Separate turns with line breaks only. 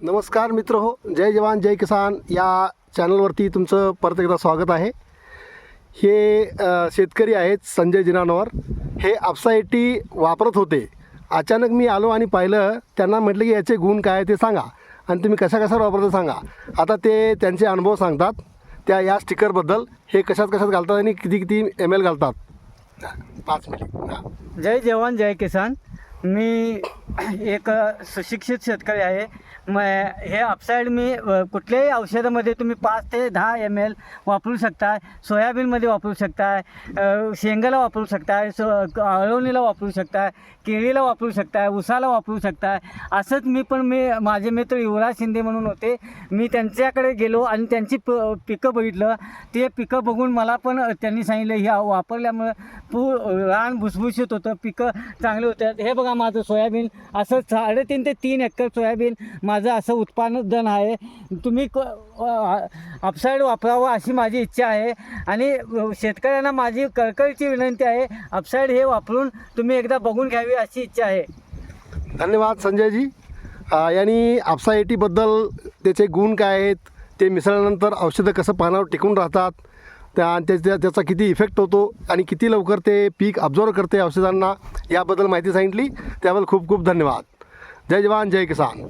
नमस्कार मित्र हो, जय जवान जय किसान या चॅनलवरती तुमचं परत एकदा स्वागत आहे. हे शेतकरी आहेत संजय जिनानवर. हे आपसाईटी वापरत होते. अचानक मी आलो आणि पाहिलं. त्यांना म्हटलं की याचे गुण काय ते सांगा आणि तुम्ही कशा वापरता सांगा. आता ते त्यांचे अनुभव सांगतात या स्टिकरबद्दल. हे कशात घालतात आणि किती ml घालतात. 5 मिनिट.
जय जवान जय किसान. मी एक सुशिक्षित शेतकरी आहे. हे अपसाईड मी कुठल्याही औषधामध्ये तुम्ही 5 ते 10 ml वापरू शकता. सोयाबीनमध्ये वापरू शकता, शेंगाला वापरू शकता, अळवणीला वापरू शकता, केळीला वापरू शकता, उसाला वापरू शकता. असंच मी माझे मित्र युवराज शिंदे म्हणून होते. मी त्यांच्याकडे गेलो आणि त्यांची पिकं बघितलं. ते पिकं बघून मला पण त्यांनी सांगितलं ह्या वापरल्यामुळं रान भुसभुशीत होतं, पिकं चांगले होतात. हे बघा माझं सोयाबीन असं 3.5 ते 3 एकर सोयाबीन माझं असं उत्पादन आहे. तुम्ही अपसाईड वापरावं अशी माझी इच्छा आहे आणि शेतकऱ्यांना माझी कळकळीची विनंती आहे, अपसाईड हे वापरून तुम्ही एकदा बघून घ्यावी अशी इच्छा आहे.
धन्यवाद संजयजी. यांनी आपसाईटीबद्दल त्याचे गुण काय आहेत, ते मिसळल्यानंतर औषधं कसं पानावर टिकून राहतात, त्याचा किती इफेक्ट होतो आणि किती लवकर ते पीक अब्झॉर्व करते औषधांना, याबद्दल माहिती सांगितली. त्याबद्दल खूप खूप धन्यवाद. जय जवान जय किसान.